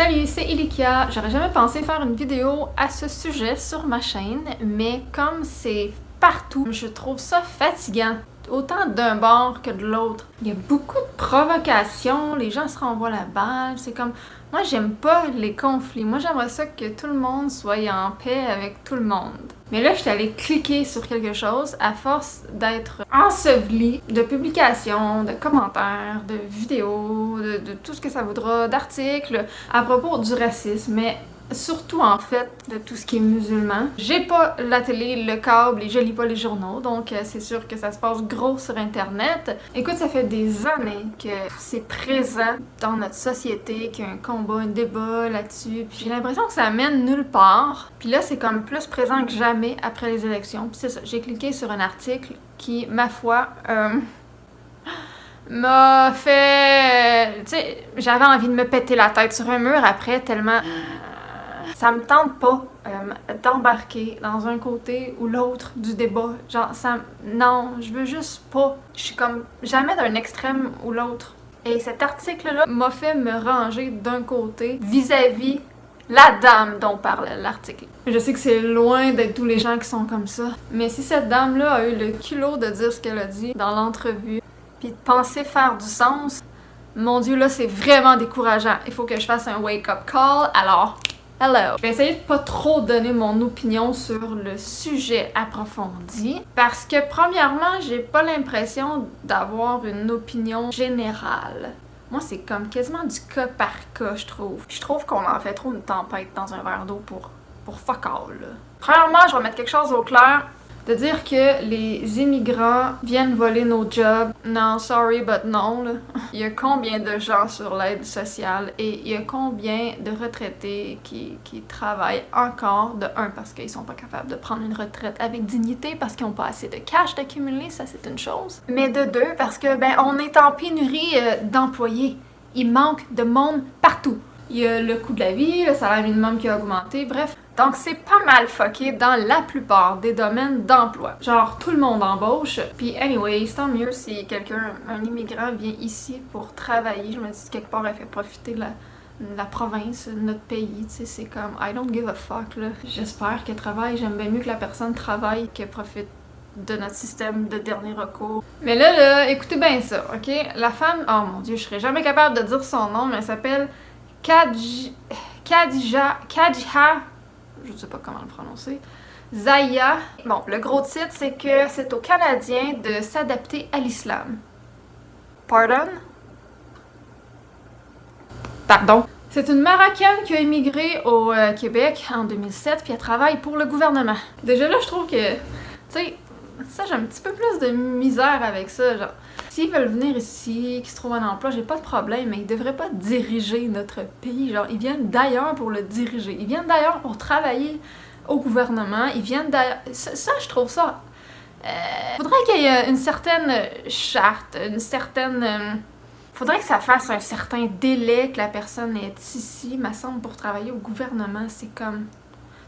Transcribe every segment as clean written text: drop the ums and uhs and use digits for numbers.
Salut, c'est Ilikia. J'aurais jamais pensé faire une vidéo à ce sujet sur ma chaîne, mais comme c'est partout, je trouve ça fatigant. Autant d'un bord que de l'autre. Il y a beaucoup de provocations, les gens se renvoient la balle, c'est comme... Moi, j'aime pas les conflits. Moi, j'aimerais ça que tout le monde soit en paix avec tout le monde. Mais là, je suis allée cliquer sur quelque chose à force d'être ensevelie de publications, de commentaires, de vidéos, de tout ce que ça voudra, d'articles à propos du racisme, mais surtout en fait de tout ce qui est musulman. J'ai pas la télé, le câble et je lis pas les journaux, donc c'est sûr que ça se passe gros sur internet. Écoute, ça fait des années que c'est présent dans notre société, qu'il y a un combat, un débat là-dessus, puis j'ai l'impression que ça mène nulle part. Puis là, c'est comme plus présent que jamais après les élections. Puis c'est ça, j'ai cliqué sur un article qui, ma foi, m'a fait... tu sais, j'avais envie de me péter la tête sur un mur après, tellement... ça me tente pas d'embarquer dans un côté ou l'autre du débat. Genre, ça... non, je veux juste pas. Je suis comme jamais d'un extrême ou l'autre. Et cet article-là m'a fait me ranger d'un côté vis-à-vis la dame dont parle l'article. Je sais que c'est loin d'être tous les gens qui sont comme ça, mais si cette dame-là a eu le culot de dire ce qu'elle a dit dans l'entrevue, puis de penser faire du sens, mon Dieu, là, c'est vraiment décourageant. Il faut que je fasse un wake-up call, alors... hello! Je vais essayer de pas trop donner mon opinion sur le sujet approfondi parce que premièrement, j'ai pas l'impression d'avoir une opinion générale. Moi, c'est comme quasiment du cas par cas, je trouve. Je trouve qu'on en fait trop une tempête dans un verre d'eau pour fuck all, là. Premièrement, je vais mettre quelque chose au clair. De dire que les immigrants viennent voler nos jobs, non, sorry, but non, là. Il y a combien de gens sur l'aide sociale et il y a combien de retraités qui travaillent encore, de un, parce qu'ils sont pas capables de prendre une retraite avec dignité, parce qu'ils ont pas assez de cash d'accumuler, ça c'est une chose. Mais de deux, parce que, ben, on est en pénurie d'employés. Il manque de monde partout. Il y a le coût de la vie, le salaire minimum qui a augmenté, bref. Donc c'est pas mal fucké dans la plupart des domaines d'emploi. Genre tout le monde embauche, puis anyway, tant mieux si quelqu'un, un immigrant vient ici pour travailler. Je me dis quelque part elle fait profiter de la province, de notre pays, tu sais, c'est comme I don't give a fuck là. J'espère qu'elle travaille, j'aime bien mieux que la personne travaille qu'elle profite de notre système de dernier recours. Mais là, écoutez bien ça, ok? La femme, oh mon dieu, je serais jamais capable de dire son nom, mais elle s'appelle Khadija, je sais pas comment le prononcer, Zaya. Bon, le gros titre, c'est que c'est aux Canadiens de s'adapter à l'islam. Pardon? Pardon. C'est une Marocaine qui a immigré au Québec en 2007, puis elle travaille pour le gouvernement. Déjà là, je trouve que, tu sais, ça, j'ai un petit peu plus de misère avec ça, genre. S'ils veulent venir ici, qu'ils se trouvent un emploi, j'ai pas de problème, mais ils devraient pas diriger notre pays. Genre, ils viennent d'ailleurs pour le diriger. Ils viennent d'ailleurs pour travailler au gouvernement. Ils viennent d'ailleurs... Ça, je trouve ça... faudrait qu'il y ait une certaine charte, une certaine... faudrait que ça fasse un certain délai que la personne est ici, me semble, pour travailler au gouvernement. C'est comme...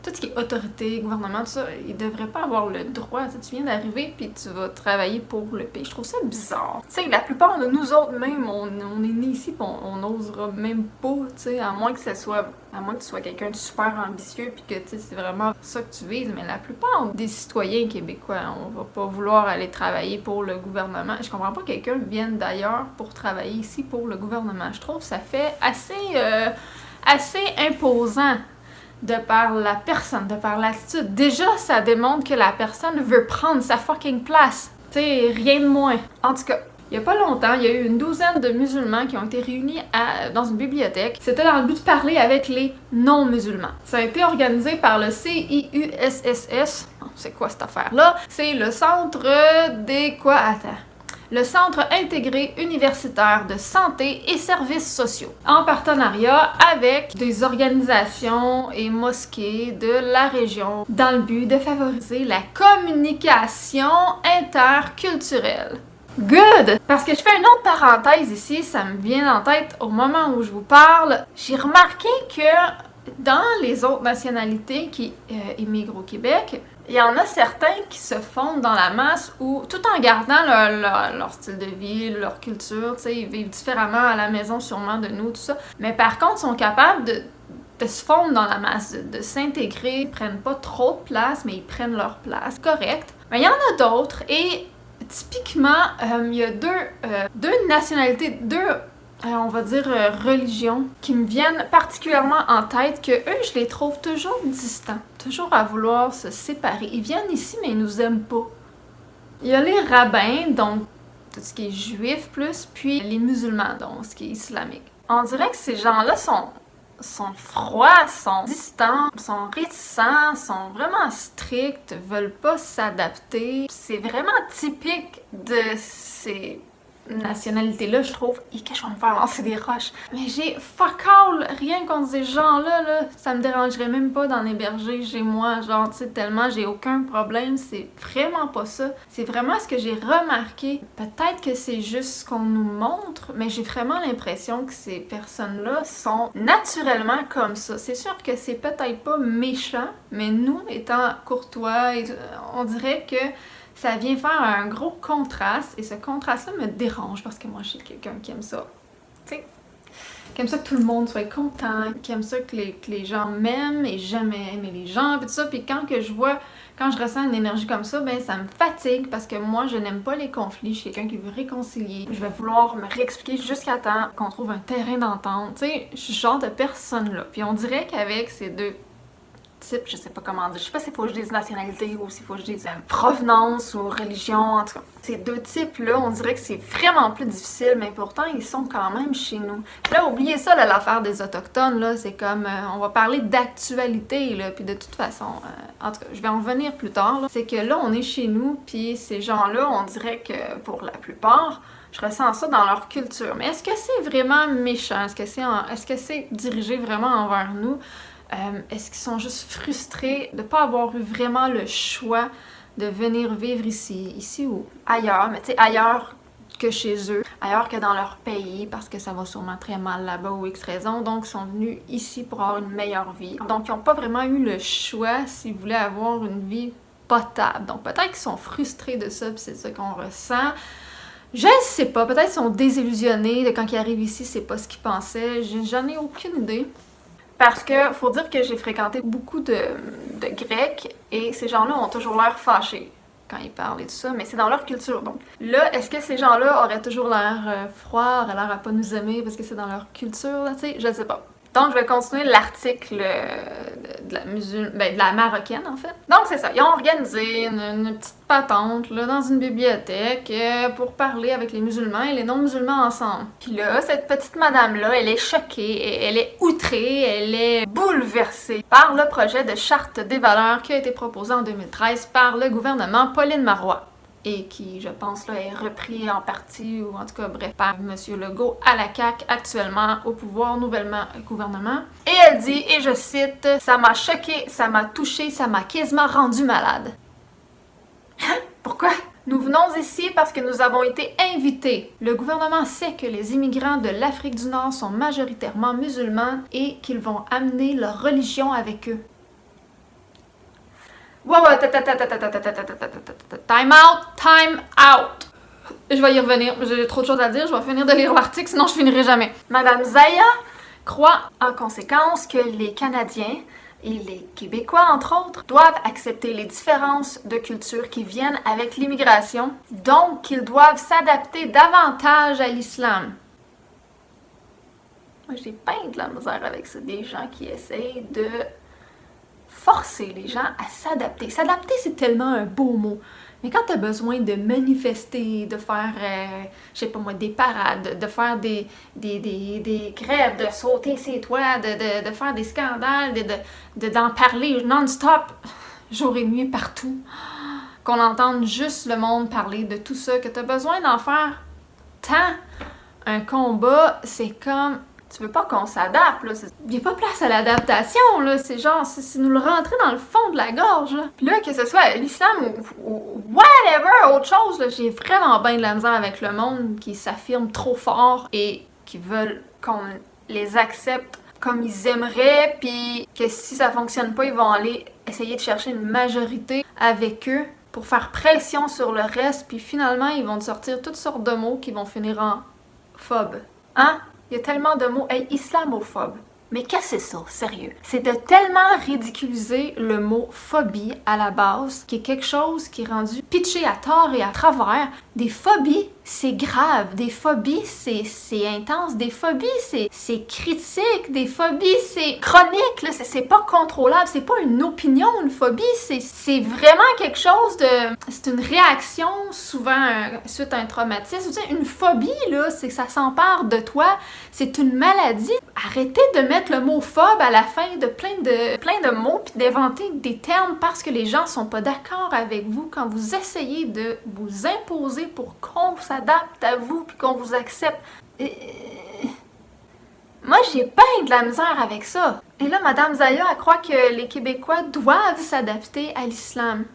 tout ce qui est autorité, gouvernement, tout ça, ils devraient pas avoir le droit. Tu viens d'arriver puis tu vas travailler pour le pays. Je trouve ça bizarre. Tu sais, la plupart de nous autres, même, on est nés ici pis on n'osera même pas, tu sais, à moins que tu sois quelqu'un de super ambitieux puis que, tu sais, c'est vraiment ça que tu vises. Mais la plupart des citoyens québécois, on va pas vouloir aller travailler pour le gouvernement. Je comprends pas que quelqu'un vienne d'ailleurs pour travailler ici pour le gouvernement. Je trouve que ça fait assez imposant. De par la personne, de par l'attitude. Déjà, ça démontre que la personne veut prendre sa fucking place. Tu sais, rien de moins. En tout cas, il y a pas longtemps, il y a eu une douzaine de musulmans qui ont été réunis dans une bibliothèque. C'était dans le but de parler avec les non-musulmans. Ça a été organisé par le CIUSSS. C'est quoi cette affaire-là? C'est le centre des quoi? Attends. Le Centre intégré universitaire de santé et services sociaux, en partenariat avec des organisations et mosquées de la région, dans le but de favoriser la communication interculturelle. Good! Parce que je fais une autre parenthèse ici, ça me vient en tête au moment où je vous parle. J'ai remarqué que dans les autres nationalités qui émigrent au Québec, Il y en a certains qui se fondent dans la masse ou tout en gardant leur style de vie, leur culture, tu sais, ils vivent différemment à la maison sûrement de nous, tout ça. Mais par contre, sont capables de se fondre dans la masse, de s'intégrer, ils prennent pas trop de place, mais ils prennent leur place, correct. Mais il y en a d'autres et typiquement, il y a deux nationalités, on va dire, religions qui me viennent particulièrement en tête, que eux, je les trouve toujours distants, toujours à vouloir se séparer. Ils viennent ici, mais ils nous aiment pas. Il y a les rabbins, donc tout ce qui est juif plus, puis les musulmans, donc ce qui est islamique. On dirait que ces gens-là sont froids, sont distants, sont réticents, sont vraiment stricts, veulent pas s'adapter. C'est vraiment typique de ces nationalité-là, je trouve. Et que je vais me faire lancer des roches. Mais j'ai fuck all, rien contre ces gens-là, là. Ça me dérangerait même pas d'en héberger chez moi, genre, tu sais, tellement j'ai aucun problème. C'est vraiment pas ça. C'est vraiment ce que j'ai remarqué. Peut-être que c'est juste ce qu'on nous montre, mais j'ai vraiment l'impression que ces personnes-là sont naturellement comme ça. C'est sûr que c'est peut-être pas méchant, mais nous, étant courtois, on dirait que ça vient faire un gros contraste, et ce contraste-là me dérange parce que moi, je suis quelqu'un qui aime ça. Tu sais, qui aime ça que tout le monde soit content, qui aime ça que les gens m'aiment et j'aime aimer les gens, puis tout ça. Puis quand je ressens une énergie comme ça, ben ça me fatigue parce que moi, je n'aime pas les conflits. Je suis quelqu'un qui veut réconcilier. Je vais vouloir me réexpliquer jusqu'à temps qu'on trouve un terrain d'entente. Tu sais, je suis ce genre de personne-là. Puis on dirait qu'avec ces deux types, je sais pas comment dire, je sais pas s'il faut que je dise nationalité ou s'il faut que je dise provenance ou religion, en tout cas. Ces deux types-là, on dirait que c'est vraiment plus difficile, mais pourtant, ils sont quand même chez nous. Puis là, oubliez ça, là, l'affaire des Autochtones, là, c'est comme, on va parler d'actualité, là, puis de toute façon, en tout cas, je vais en revenir plus tard, là. C'est que là, on est chez nous, puis ces gens-là, on dirait que, pour la plupart, je ressens ça dans leur culture. Mais est-ce que c'est vraiment méchant? Est-ce que c'est dirigé vraiment envers nous? Est-ce qu'ils sont juste frustrés de ne pas avoir eu vraiment le choix de venir vivre ici ou ailleurs, mais tu sais, ailleurs que chez eux, ailleurs que dans leur pays, parce que ça va sûrement très mal là-bas ou X raison, donc ils sont venus ici pour avoir une meilleure vie. Donc ils n'ont pas vraiment eu le choix s'ils voulaient avoir une vie potable. Donc peut-être qu'ils sont frustrés de ça, puis c'est ça qu'on ressent. Je sais pas, peut-être qu'ils sont désillusionnés de quand ils arrivent ici, c'est pas ce qu'ils pensaient, j'en ai aucune idée. Parce que faut dire que j'ai fréquenté beaucoup de Grecs et ces gens-là ont toujours l'air fâchés quand ils parlent et tout ça, mais c'est dans leur culture. Donc là, est-ce que ces gens-là auraient toujours l'air froids, auraient l'air à pas nous aimer parce que c'est dans leur culture, là, tu sais, je sais pas. Donc, je vais continuer l'article de la marocaine, en fait. Donc, c'est ça. Ils ont organisé une petite patente là, dans une bibliothèque pour parler avec les musulmans et les non-musulmans ensemble. Puis là, cette petite madame-là, elle est choquée, elle est outrée, elle est bouleversée par le projet de charte des valeurs qui a été proposé en 2013 par le gouvernement Pauline Marois. Et qui, je pense, là, est repris en partie, ou en tout cas, bref, par M. Legault à la CAQ, actuellement au pouvoir, nouvellement gouvernement. Et elle dit, et je cite, « Ça m'a choqué, ça m'a touché, ça m'a quasiment rendu malade. » Pourquoi? Nous venons ici parce que nous avons été invités. Le gouvernement sait que les immigrants de l'Afrique du Nord sont majoritairement musulmans et qu'ils vont amener leur religion avec eux. Ouais, time out! Je vais y revenir, j'ai trop de choses à dire, je vais finir de lire l'article, sinon je finirai jamais. Madame Zaya croit en conséquence que les Canadiens et les Québécois, entre autres, doivent accepter les différences de culture qui viennent avec l'immigration, donc qu'ils doivent s'adapter davantage à l'islam. Moi, j'ai pas de la misère avec ça, des gens qui essayent de forcer les gens à s'adapter. S'adapter, c'est tellement un beau mot. Mais quand t'as besoin de manifester, de faire, je sais pas moi, des parades, de faire des grèves, de sauter ses toits, de faire des scandales, d'en parler non-stop, jour et nuit, partout, qu'on entende juste le monde parler de tout ça, que t'as besoin d'en faire tant un combat, c'est comme... Tu veux pas qu'on s'adapte, là. Il n'y a pas place à l'adaptation, là. C'est genre, c'est nous le rentrer dans le fond de la gorge, là. Puis là, que ce soit l'islam ou whatever, autre chose, là, j'ai vraiment bien de la misère avec le monde qui s'affirme trop fort et qui veulent qu'on les accepte comme ils aimeraient, puis que si ça fonctionne pas, ils vont aller essayer de chercher une majorité avec eux pour faire pression sur le reste, puis finalement, ils vont te sortir toutes sortes de mots qui vont finir en phobe. Hein? Il y a tellement de mots. Hey, islamophobe. Mais qu'est-ce que c'est ça, sérieux? C'est de tellement ridiculiser le mot phobie à la base, qui est quelque chose qui est rendu pitché à tort et à travers. Des phobies, c'est grave. Des phobies, c'est intense. Des phobies, c'est critique. Des phobies, c'est chronique. Là. C'est pas contrôlable. C'est pas une opinion, une phobie. C'est vraiment quelque chose de... C'est une réaction, souvent suite à un traumatisme. Tu sais, une phobie, là, c'est que ça s'empare de toi. C'est une maladie. Arrêtez de mettre le mot phobe à la fin de plein de mots puis d'inventer des termes parce que les gens sont pas d'accord avec vous quand vous essayez de vous imposer pour qu'on s'adapte à vous puis qu'on vous accepte. Moi, j'ai bien de la misère avec ça. Et là, Madame Zaya, elle croit que les Québécois doivent s'adapter à l'islam.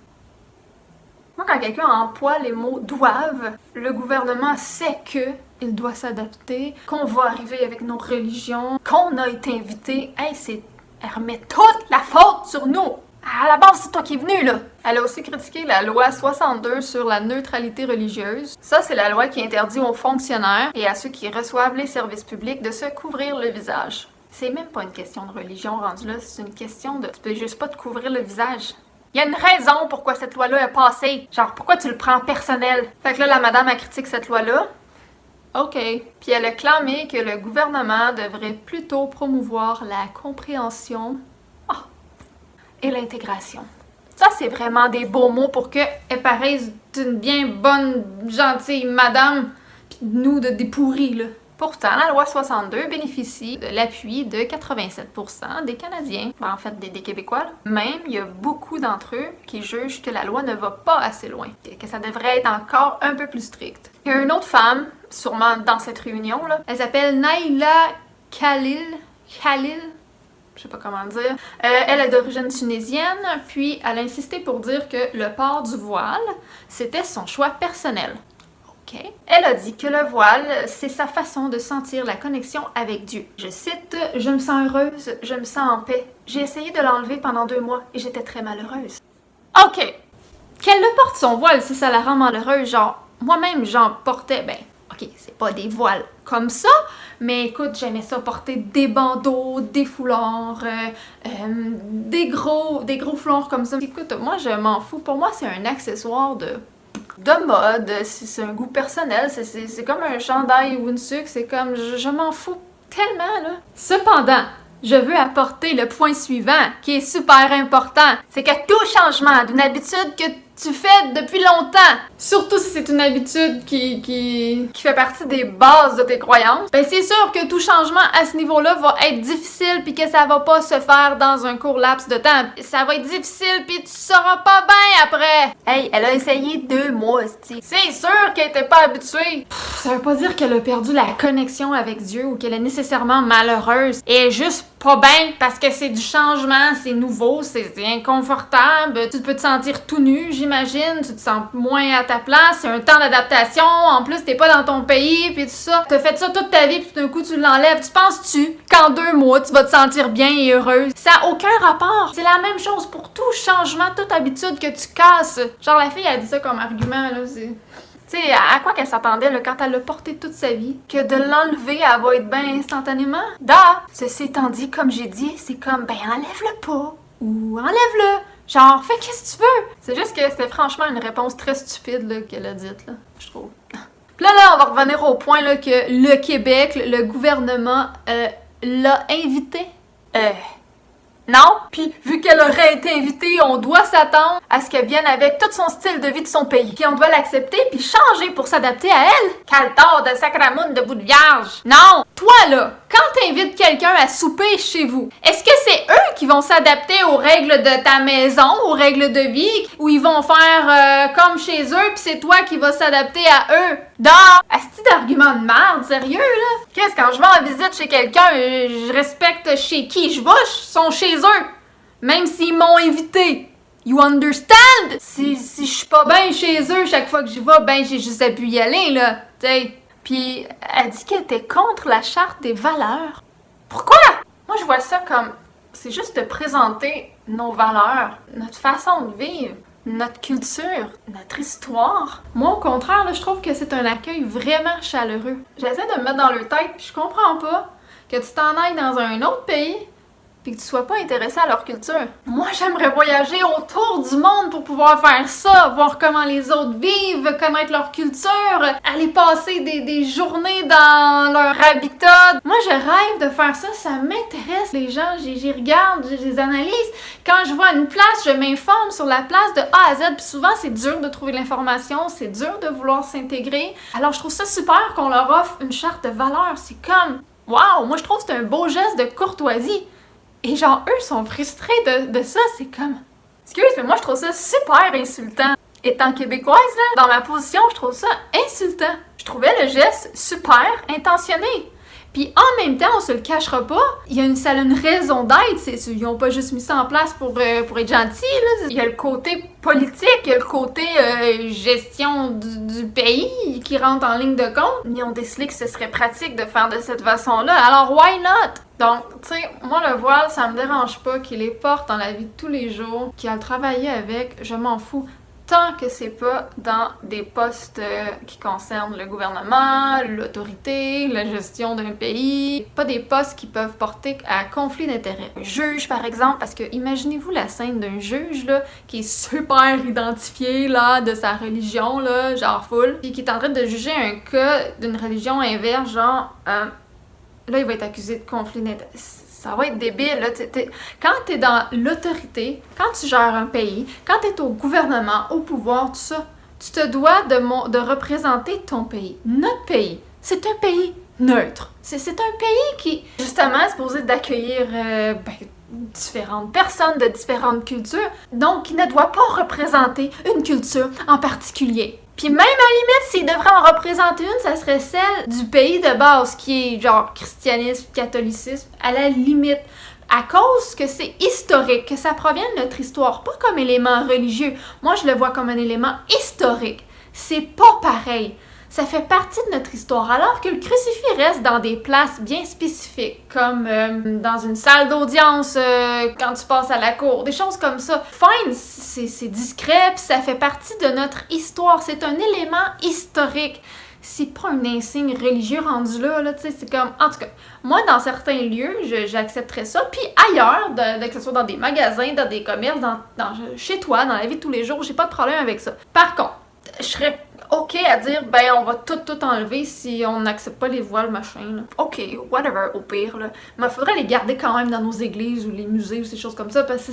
Moi, quand quelqu'un emploie les mots « doivent », le gouvernement sait que il doit s'adapter, qu'on va arriver avec nos religions, qu'on a été invité. Hey, elle remet toute la faute sur nous! À la base, c'est toi qui es venu, là! Elle a aussi critiqué la loi 62 sur la neutralité religieuse. Ça, c'est la loi qui interdit aux fonctionnaires et à ceux qui reçoivent les services publics de se couvrir le visage. C'est même pas une question de religion rendue là, c'est une question de... Tu peux juste pas te couvrir le visage. Il y a une raison pourquoi cette loi-là est passée. Genre, pourquoi tu le prends personnel? Fait que là, la madame a critiqué cette loi-là. OK. Puis elle a clamé que le gouvernement devrait plutôt promouvoir la compréhension et l'intégration. Ça, c'est vraiment des beaux mots pour qu'elle paraisse d'une bien bonne, gentille madame, pis nous de des pourris, là. Pourtant, la loi 62 bénéficie de l'appui de 87% des Canadiens, en fait des Québécois. Même, il y a beaucoup d'entre eux qui jugent que la loi ne va pas assez loin, que ça devrait être encore un peu plus strict. Il y a une autre femme, sûrement dans cette réunion-là, elle s'appelle Naïla Khalil, je sais pas comment dire. Elle est d'origine tunisienne, puis elle a insisté pour dire que le port du voile, c'était son choix personnel. OK. Elle a dit que le voile, c'est sa façon de sentir la connexion avec Dieu. Je cite, « Je me sens heureuse, je me sens en paix. J'ai essayé de l'enlever pendant 2 mois et j'étais très malheureuse. » OK. Qu'elle le porte son voile si ça la rend malheureuse, genre, moi-même j'en portais, OK, c'est pas des voiles comme ça, mais écoute, j'aimais ça porter des bandeaux, des foulards, des gros foulards comme ça. Écoute, moi je m'en fous. Pour moi, c'est un accessoire de mode, c'est un goût personnel, c'est comme un chandail ou une sucre, c'est comme, je m'en fous tellement, là. Cependant, je veux apporter le point suivant, qui est super important, c'est que tout changement d'une habitude que tu fais depuis longtemps, surtout si c'est une habitude qui fait partie des bases de tes croyances, c'est sûr que tout changement à ce niveau-là va être difficile puis que ça va pas se faire dans un court laps de temps. Ça va être difficile puis tu sauras pas bien après. Hey, elle a essayé 2 mois, c'est sûr qu'elle était pas habituée. Ça veut pas dire qu'elle a perdu la connexion avec Dieu ou qu'elle est nécessairement malheureuse. Elle est juste pas bien parce que c'est du changement, c'est nouveau, c'est inconfortable. Tu peux te sentir tout nu, j'imagine, tu te sens moins à ta place, c'est un temps d'adaptation, en plus t'es pas dans ton pays, puis tout ça. T'as fait ça toute ta vie, puis tout d'un coup tu l'enlèves. Tu penses-tu qu'en 2 mois tu vas te sentir bien et heureuse? Ça a aucun rapport. C'est la même chose pour tout changement, toute habitude que tu casses. Genre la fille a dit ça comme argument, là, c'est... Tu sais, à quoi qu'elle s'attendait là, quand elle l'a porté toute sa vie? Que de l'enlever, elle va être bien instantanément? Ceci étant dit, comme j'ai dit, c'est comme, enlève-le pas. Ou enlève-le. Genre, fais qu'est-ce que tu veux. C'est juste que c'était franchement une réponse très stupide là, qu'elle a dite, là, je trouve. Puis là, on va revenir au point là, que le Québec, le gouvernement, l'a invité. Non, puis vu qu'elle aurait été invitée, on doit s'attendre à ce qu'elle vienne avec tout son style de vie de son pays. Puis on doit l'accepter puis changer pour s'adapter à elle. Caltard de sacramoune de bout de vierge. Non! Toi là, quand t'invites quelqu'un à souper chez vous, est-ce que c'est eux qui vont s'adapter aux règles de ta maison, aux règles de vie, ou ils vont faire comme chez eux puis c'est toi qui vas s'adapter à eux? Asti d'argument de merde, sérieux là? Qu'est-ce quand je vais en visite chez quelqu'un, je respecte chez qui je vais, ils sont chez eux. Même s'ils m'ont invité. You understand? Si je suis pas bien chez eux chaque fois que j'y vais, j'ai juste à pu y aller, là. T'sais. Puis elle dit qu'elle était contre la charte des valeurs. Pourquoi? Moi, je vois ça comme c'est juste de présenter nos valeurs, notre façon de vivre, notre culture, notre histoire. Moi, au contraire, là, je trouve que c'est un accueil vraiment chaleureux. J'essaie de me mettre dans leur tête, puis je comprends pas que tu t'en ailles dans un autre pays puis que tu sois pas intéressé à leur culture. Moi, j'aimerais voyager autour du monde pour pouvoir faire ça, voir comment les autres vivent, connaître leur culture, aller passer des journées dans leur habitat. Moi, je rêve de faire ça, ça m'intéresse. Les gens, j'y regarde, je les analyse. Quand je vois une place, je m'informe sur la place de A à Z. Puis souvent, c'est dur de trouver l'information, c'est dur de vouloir s'intégrer. Alors, je trouve ça super qu'on leur offre une charte de valeurs. C'est comme, waouh, moi, je trouve que c'est un beau geste de courtoisie. Et genre, eux sont frustrés de ça, c'est comme... Excuse, mais moi, je trouve ça super insultant. Étant québécoise, là, dans ma position, je trouve ça insultant. Je trouvais le geste super intentionné. Puis en même temps, on se le cachera pas, ça a une raison d'être. Ils ont pas juste mis ça en place pour être gentils, là. Il y a le côté politique, il y a le côté gestion du pays qui rentre en ligne de compte. Ils ont décidé que ce serait pratique de faire de cette façon-là, alors why not? Donc, tu sais, moi, le voile, ça me dérange pas qu'il les porte dans la vie de tous les jours, qu'il a travaillé avec, je m'en fous. Tant que c'est pas dans des postes qui concernent le gouvernement, l'autorité, la gestion d'un pays, pas des postes qui peuvent porter à conflit d'intérêts. Un juge, par exemple, parce que imaginez-vous la scène d'un juge là, qui est super identifié là, de sa religion, là, genre full, puis qui est en train de juger un cas d'une religion inverse, genre, là, il va être accusé de conflit d'intérêts. Ça va être débile, là. Quand t'es dans l'autorité, quand tu gères un pays, quand t'es au gouvernement, au pouvoir, tout ça, tu te dois de représenter ton pays. Notre pays, c'est un pays neutre. C'est un pays qui, justement, est supposé d'accueillir différentes personnes de différentes cultures, donc qui ne doit pas représenter une culture en particulier. Puis même à la limite, s'il devrait en représenter une, ça serait celle du pays de base, qui est genre christianisme, catholicisme, à la limite. À cause que c'est historique, que ça provient de notre histoire, pas comme élément religieux. Moi, je le vois comme un élément historique. C'est pas pareil. Ça fait partie de notre histoire, alors que le crucifix reste dans des places bien spécifiques, comme dans une salle d'audience, quand tu passes à la cour, des choses comme ça. Fine, c'est discret, puis ça fait partie de notre histoire, c'est un élément historique. C'est pas un insigne religieux rendu là, tu sais, c'est comme... En tout cas, moi, dans certains lieux, j'accepterais ça, puis ailleurs, que ce soit dans des magasins, dans des commerces, chez toi, dans la vie de tous les jours, j'ai pas de problème avec ça. Par contre, je serais OK à dire, ben, on va tout enlever si on n'accepte pas les voiles, machin, là. OK, whatever, au pire, là. Mais il faudrait les garder quand même dans nos églises ou les musées ou ces choses comme ça, parce que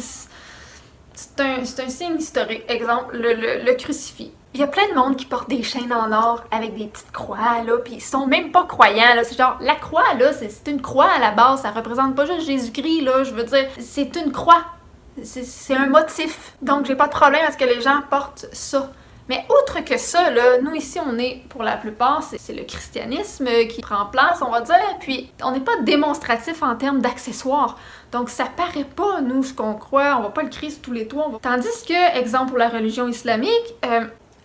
c'est un signe historique. Exemple, le crucifix. Il y a plein de monde qui porte des chaînes en or avec des petites croix, là, puis ils sont même pas croyants, là. C'est genre, la croix, là, c'est une croix à la base, ça représente pas juste Jésus-Christ, là, je veux dire, c'est une croix. C'est un motif. Donc, j'ai pas de problème à ce que les gens portent ça. Mais outre que ça, là, nous ici, on est, pour la plupart, c'est le christianisme qui prend place, on va dire, puis on n'est pas démonstratif en termes d'accessoires. Donc ça paraît pas, nous, ce qu'on croit, on va pas le crier sur tous les toits. Tandis que, exemple pour la religion islamique,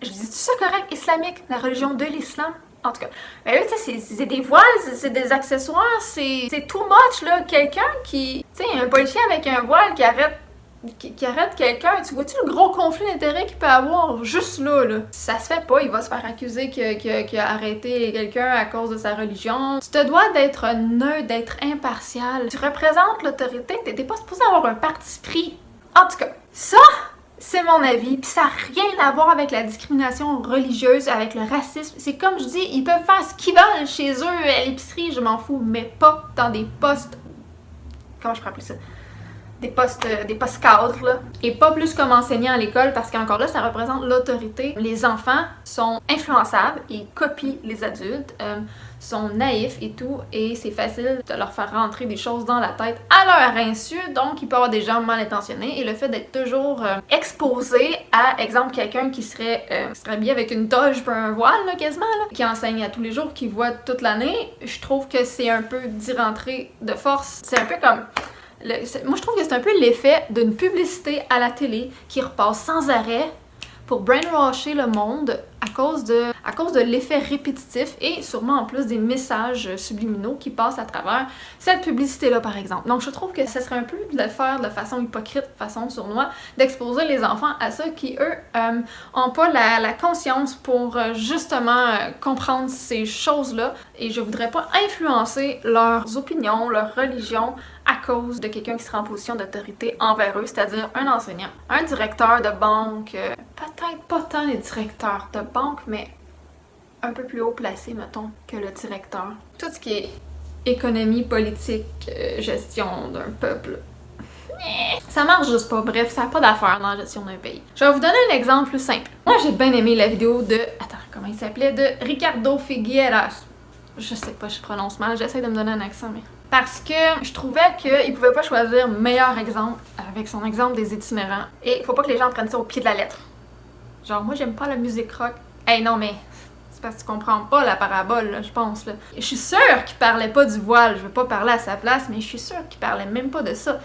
je dis-tu ça correct, islamique, la religion de l'islam? En tout cas, ben oui, tu sais, c'est des voiles, c'est des accessoires, c'est too much, là. Quelqu'un qui, tu sais, un policier avec un voile qui arrête quelqu'un, tu vois-tu le gros conflit d'intérêts qu'il peut avoir juste là? Ça se fait pas, il va se faire accuser qu'il a arrêté quelqu'un à cause de sa religion. Tu te dois d'être neutre, d'être impartial. Tu représentes l'autorité, t'es pas supposé avoir un parti pris. En tout cas, ça, c'est mon avis, puis ça n'a rien à voir avec la discrimination religieuse, avec le racisme. C'est comme je dis, ils peuvent faire ce qu'ils veulent chez eux à l'épicerie, je m'en fous, mais pas dans des postes... Comment je peux appeler ça? Des postes cadres, là. Et pas plus comme enseignant à l'école, parce qu'encore là, ça représente l'autorité. Les enfants sont influençables, ils copient les adultes, sont naïfs et tout, et c'est facile de leur faire rentrer des choses dans la tête à leur insu, donc il peut y avoir des gens mal intentionnés, et le fait d'être toujours exposé à, exemple, quelqu'un qui serait habillé avec une toge puis un voile, là, quasiment, là, qui enseigne à tous les jours, qui voit toute l'année, je trouve que c'est un peu d'y rentrer de force. C'est un peu comme... moi, je trouve que c'est un peu l'effet d'une publicité à la télé qui repasse sans arrêt pour brainwasher le monde à cause de l'effet répétitif et sûrement en plus des messages subliminaux qui passent à travers cette publicité-là, par exemple. Donc, je trouve que ce serait un peu de le faire de façon hypocrite, de façon sournoise, d'exposer les enfants à ça qui, eux, ont pas la conscience pour justement comprendre ces choses-là. Et je voudrais pas influencer leurs opinions, leur religion à cause de quelqu'un qui sera en position d'autorité envers eux, c'est-à-dire un enseignant, un directeur de banque, peut-être pas tant les directeurs de banque, mais un peu plus haut placé, mettons, que le directeur. Tout ce qui est économie, politique, gestion d'un peuple, ça marche juste pas. Bref, ça n'a pas d'affaire dans la gestion d'un pays. Je vais vous donner un exemple plus simple. Moi, j'ai bien aimé la vidéo de... Attends, comment il s'appelait? De Ricardo Figueras. Je sais pas, je prononce mal, j'essaie de me donner un accent, mais... Parce que je trouvais qu'il pouvait pas choisir meilleur exemple avec son exemple des itinérants. Et il faut pas que les gens prennent ça au pied de la lettre. Genre, moi, j'aime pas la musique rock. Hey, non, mais... C'est parce que tu comprends pas la parabole, là, je pense, là. Je suis sûre qu'il parlait pas du voile. Je veux pas parler à sa place, mais je suis sûre qu'il parlait même pas de ça.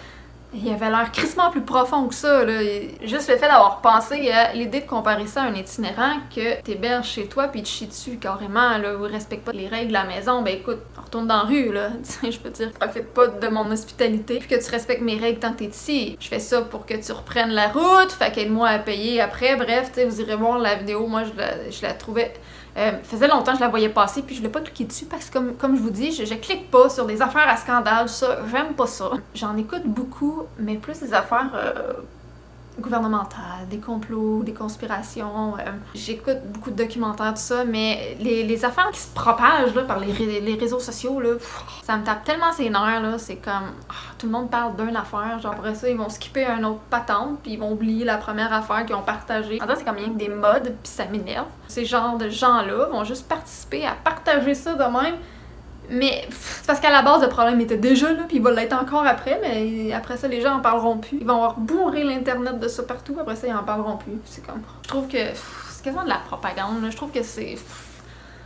Il avait l'air crissement plus profond que ça, là. Juste le fait d'avoir pensé à l'idée de comparer ça à un itinérant que t'héberges chez toi puis tu chies dessus carrément, là, ou respecte pas les règles de la maison, ben écoute, retourne dans la rue, là. Je peux dire, profite pas de mon hospitalité puis que tu respectes mes règles tant que t'es ici. Je fais ça pour que tu reprennes la route, fait qu'aide-moi à payer après. Bref, tu sais, vous irez voir la vidéo, moi je la trouvais... faisait longtemps que je la voyais passer, puis je voulais pas cliquer dessus parce que, comme je vous dis, je clique pas sur des affaires à scandale, ça, j'aime pas ça. J'en écoute beaucoup, mais plus des affaires gouvernementales, des complots, des conspirations. J'écoute beaucoup de documentaires, tout ça, mais les affaires qui se propagent là, par les réseaux sociaux, là, ça me tape tellement ses nerfs, là, c'est comme... tout le monde parle d'une affaire, genre après ça, ils vont skipper un autre patente, puis ils vont oublier la première affaire qu'ils ont partagée. En fait, c'est comme rien que des modes, puis ça m'énerve. Ces genres de gens-là vont juste participer à partager ça de même. Mais c'est parce qu'à la base, le problème était déjà là, puis il va l'être encore après, mais après ça, les gens en parleront plus. Ils vont avoir bourré l'internet de ça partout, après ça, ils en parleront plus. C'est comme... Je trouve que c'est quasiment de la propagande, là. Je trouve que c'est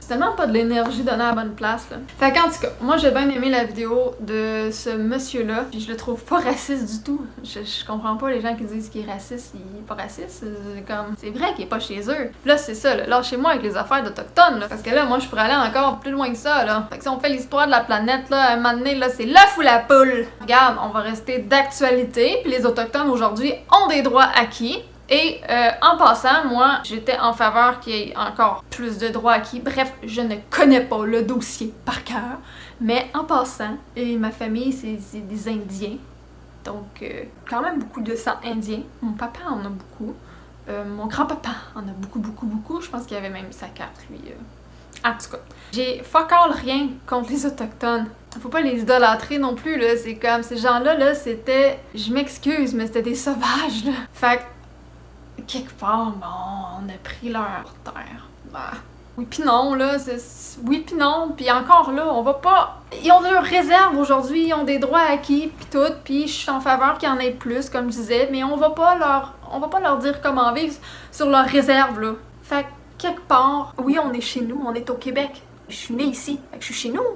tellement pas de l'énergie donnée à la bonne place, là. Fait qu'en tout cas, moi j'ai bien aimé la vidéo de ce monsieur-là, puis je le trouve pas raciste du tout. Je comprends pas les gens qui disent qu'il est raciste, il est pas raciste. C'est vrai qu'il est pas chez eux. Puis là, c'est ça, là. Lâchez-moi avec les affaires d'Autochtones, là. Parce que là, moi, je pourrais aller encore plus loin que ça, là. Fait que si on fait l'histoire de la planète, là, à un moment donné, là, c'est l'œuf ou la poule. Regarde, on va rester d'actualité, puis les Autochtones aujourd'hui ont des droits acquis. Et en passant, moi, j'étais en faveur qu'il y ait encore plus de droits acquis. Bref, je ne connais pas le dossier par cœur. Mais en passant, et ma famille, c'est des Indiens. Donc, quand même beaucoup de sang indien. Mon papa en a beaucoup. Mon grand-papa en a beaucoup, beaucoup, beaucoup. Je pense qu'il avait même sa carte, lui. En tout cas, j'ai fuck all rien contre les Autochtones. Faut pas les idolâtrer non plus, là. C'est comme, ces gens-là, là, c'était... Je m'excuse, mais c'était des sauvages, là. Fait que, quelque part, bon, on a pris leur terre. Bah. Oui pis non, là, oui pis non, pis encore là, on va pas... Ils ont leur réserve aujourd'hui, ils ont des droits acquis, pis tout, pis je suis en faveur qu'il y en ait plus, comme je disais, mais on va pas leur dire comment vivre sur leur réserve, là. Fait que, quelque part, oui, on est chez nous, on est au Québec. Je suis née ici, fait que je suis chez nous.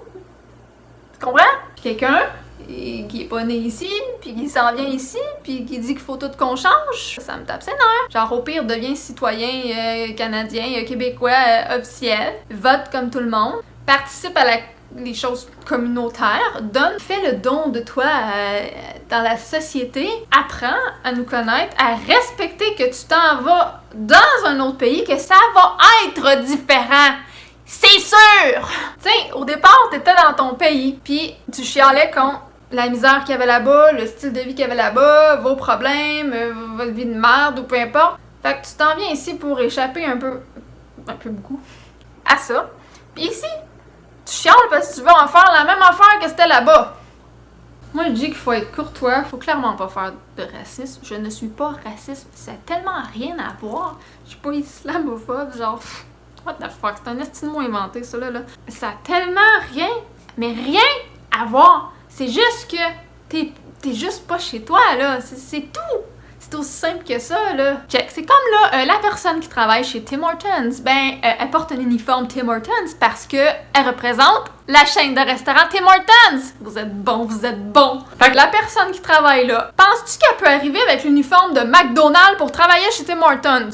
Tu comprends? Quelqu'un qui est pas né ici, puis qui s'en vient ici, puis qui dit qu'il faut tout qu'on change, ça me tape ses nerfs. Genre, au pire, deviens citoyen canadien, québécois officiel, vote comme tout le monde, participe à les choses communautaires, fais le don de toi dans la société, apprends à nous connaître, à respecter que tu t'en vas dans un autre pays, que ça va être différent. C'est sûr! Tu sais, au départ, t'étais dans ton pays, puis tu chialais contre la misère qu'il y avait là-bas, le style de vie qu'il y avait là-bas, vos problèmes, votre vie de merde ou peu importe. Fait que tu t'en viens ici pour échapper un peu beaucoup, à ça. Puis ici, tu chiales parce que tu veux en faire la même affaire que c'était là-bas. Moi, je dis qu'il faut être courtois, faut clairement pas faire de racisme. Je ne suis pas raciste, ça a tellement rien à voir. Je suis pas islamophobe, genre... What the fuck, c'est un esti de mot inventé, ça là. Ça a tellement rien, mais rien à voir. C'est juste que t'es juste pas chez toi, là. C'est tout. C'est aussi simple que ça, là. Check. C'est comme, là, la personne qui travaille chez Tim Hortons. Ben, elle porte un uniforme Tim Hortons parce que elle représente la chaîne de restaurants Tim Hortons. Vous êtes bon, vous êtes bon. Fait que la personne qui travaille là, penses-tu qu'elle peut arriver avec l'uniforme de McDonald's pour travailler chez Tim Hortons?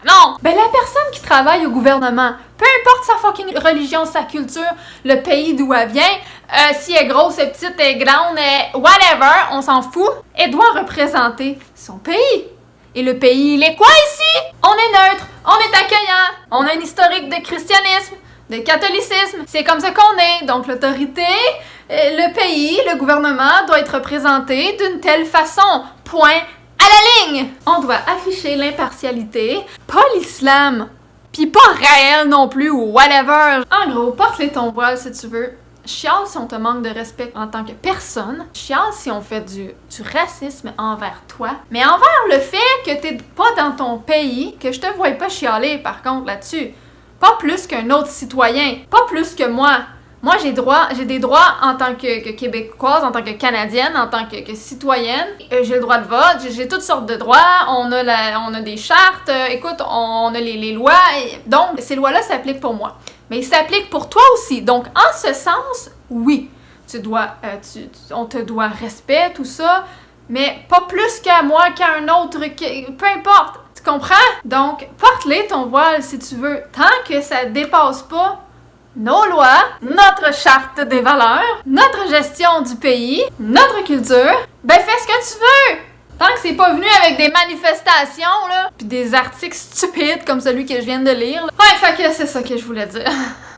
Non! Ben la personne qui travaille au gouvernement, peu importe sa fucking religion, sa culture, le pays d'où elle vient, si elle est grosse, elle est petite, elle est grande, whatever, on s'en fout, elle doit représenter son pays. Et le pays, il est quoi ici? On est neutre, on est accueillant, on a un historique de christianisme, de catholicisme, c'est comme ça qu'on est. Donc l'autorité, le pays, le gouvernement doit être représenté d'une telle façon. Point à la ligne! On doit afficher l'impartialité, pas l'islam, pis pas réel non plus ou whatever. En gros, porte-les ton voile si tu veux. Chiale si on te manque de respect en tant que personne. Chiale si on fait du racisme envers toi. Mais envers le fait que t'es pas dans ton pays, que je te vois pas chialer par contre là-dessus. Pas plus qu'un autre citoyen. Pas plus que moi. Moi, j'ai des droits en tant que Québécoise, en tant que Canadienne, en tant que citoyenne. J'ai le droit de vote, j'ai toutes sortes de droits. On a des chartes, écoute, on a les lois. Donc, ces lois-là s'appliquent pour moi. Mais ils s'appliquent pour toi aussi. Donc, en ce sens, oui, on te doit respect, tout ça, mais pas plus qu'à moi, qu'à un autre, peu importe. Tu comprends? Donc, porte-les ton voile si tu veux, tant que ça dépasse pas nos lois, notre charte des valeurs, notre gestion du pays, notre culture, ben fais ce que tu veux! Tant que c'est pas venu avec des manifestations, là, pis des articles stupides comme celui que je viens de lire. Là. Ouais, fait que c'est ça que je voulais dire.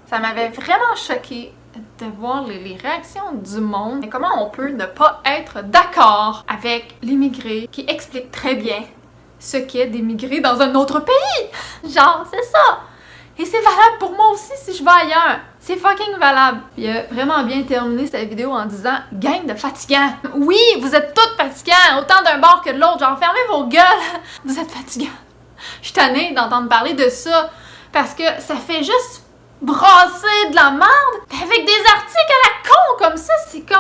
Ça m'avait vraiment choqué de voir les réactions du monde. Mais comment on peut ne pas être d'accord avec l'immigré qui explique très bien ce qu'est d'émigrer dans un autre pays? Genre, c'est ça! Et c'est valable pour moi aussi si je vais ailleurs. C'est fucking valable. Il a vraiment bien terminé cette vidéo en disant « Gang de fatigants! » Oui, vous êtes toutes fatigants, autant d'un bord que de l'autre. Genre, fermez vos gueules! Vous êtes fatigants. Je suis tannée d'entendre parler de ça parce que ça fait juste brasser de la merde avec des articles à la con comme ça.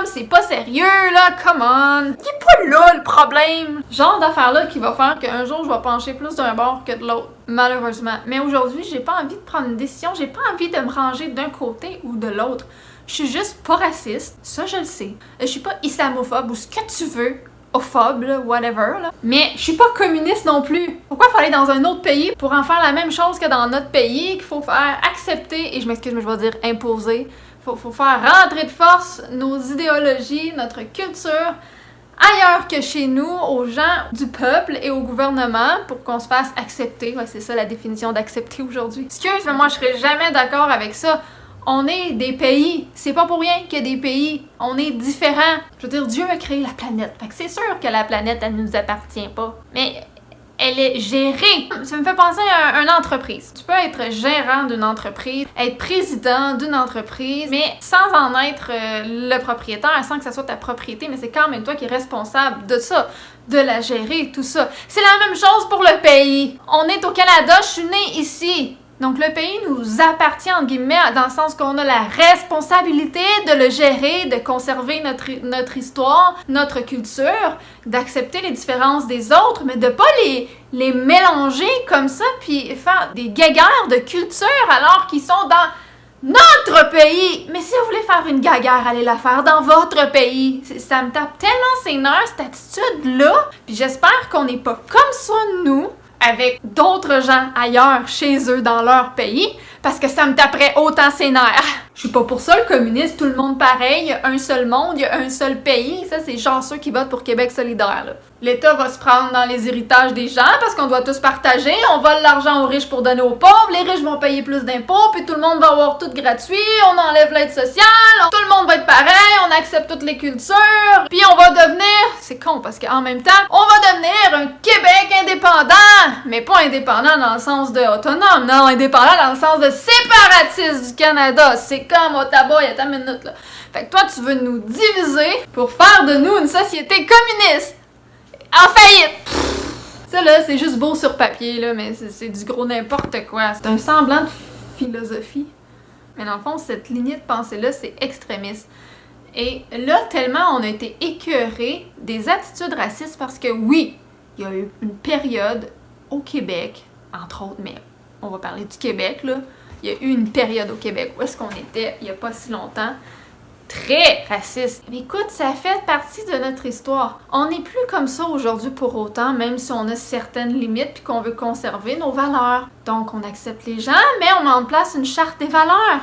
C'est pas sérieux, là. Come on! Il est pas là, le problème. Genre d'affaire-là qui va faire qu'un jour, je vais pencher plus d'un bord que de l'autre. Malheureusement. Mais aujourd'hui, j'ai pas envie de prendre une décision, j'ai pas envie de me ranger d'un côté ou de l'autre. Je suis juste pas raciste, ça je le sais. Je suis pas islamophobe ou ce que tu veux, ophobe, là, whatever, là. Mais je suis pas communiste non plus. Pourquoi faut aller dans un autre pays pour en faire la même chose que dans notre pays, qu'il faut faire accepter, et je m'excuse, mais je vais dire imposer, faut faire rentrer de force nos idéologies, notre culture, ailleurs que chez nous, aux gens du peuple et au gouvernement pour qu'on se fasse accepter. Ouais, c'est ça la définition d'accepter aujourd'hui. Excuse, mais moi je serais jamais d'accord avec ça. On est des pays. C'est pas pour rien qu'il y a des pays. On est différents. Je veux dire, Dieu a créé la planète. Fait que c'est sûr que la planète, elle nous appartient pas. Mais elle est gérée. Ça me fait penser à une entreprise. Tu peux être gérant d'une entreprise, être président d'une entreprise, mais sans en être le propriétaire, sans que ça soit ta propriété, mais c'est quand même toi qui es responsable de ça, de la gérer, tout ça. C'est la même chose pour le pays. On est au Canada, je suis née ici. Donc le pays nous appartient, entre guillemets, dans le sens qu'on a la responsabilité de le gérer, de conserver notre histoire, notre culture, d'accepter les différences des autres, mais de pas les mélanger comme ça, puis faire des guéguerres de culture alors qu'ils sont dans notre pays! Mais si vous voulez faire une guéguerre, allez la faire dans votre pays. Ça me tape tellement ses nerfs, cette attitude-là, puis j'espère qu'on n'est pas comme ça, nous, avec d'autres gens ailleurs, chez eux, dans leur pays, parce que ça me taperait autant ses nerfs. Je suis pas pour ça, le communisme, tout le monde pareil, il y a un seul monde, il y a un seul pays, ça c'est genre ceux qui votent pour Québec solidaire, là. L'État va se prendre dans les héritages des gens, parce qu'on doit tous partager, on vole l'argent aux riches pour donner aux pauvres, les riches vont payer plus d'impôts, puis tout le monde va avoir tout gratuit, on enlève l'aide sociale, tout le monde va être pareil, on accepte toutes les cultures, puis on va devenir, c'est con, parce qu'en même temps, on va devenir un Québec indépendant, mais pas indépendant dans le sens de autonome, non, indépendant dans le sens de séparatiste du Canada, c'est comme Ottawa, il y a ta minute, là. Fait que toi, tu veux nous diviser pour faire de nous une société communiste en faillite. Ça, là, c'est juste beau sur papier, là, mais c'est du gros n'importe quoi. C'est un semblant de philosophie. Mais dans le fond, cette lignée de pensée-là, c'est extrémiste. Et là, tellement on a été écœurés des attitudes racistes parce que oui, il y a eu une période au Québec, entre autres, mais on va parler du Québec, là. Il y a eu une période au Québec où est-ce qu'on était il n'y a pas si longtemps très raciste. Mais écoute, ça fait partie de notre histoire. On n'est plus comme ça aujourd'hui pour autant, même si on a certaines limites puis qu'on veut conserver nos valeurs. Donc, on accepte les gens, mais on met en place une charte des valeurs.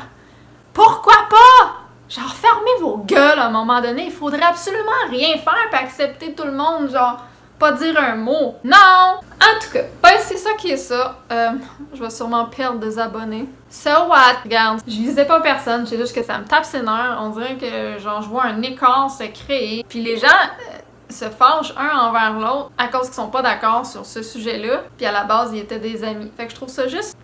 Pourquoi pas? Genre, fermez vos gueules à un moment donné. Il faudrait absolument rien faire pour accepter tout le monde, genre, pas dire un mot. Non! En tout cas, ben c'est ça qui est ça. Je vais sûrement perdre des abonnés. So what? Regarde, je visais pas personne, c'est juste que ça me tape ses nerfs. On dirait que, genre, je vois un écart se créer. Puis les gens se fâchent un envers l'autre à cause qu'ils sont pas d'accord sur ce sujet-là. Puis à la base, ils étaient des amis. Fait que je trouve ça juste...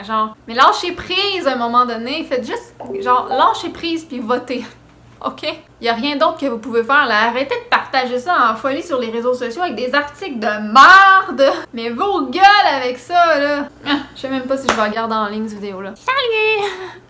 genre... Mais lâchez prise à un moment donné. Faites juste, genre, lâchez prise puis votez. OK? Il y a rien d'autre que vous pouvez faire, là. Arrêtez de partager ça en folie sur les réseaux sociaux avec des articles de merde! Mais vos gueules avec ça, là! Je sais même pas si je vais regarder en ligne cette vidéo-là. Salut!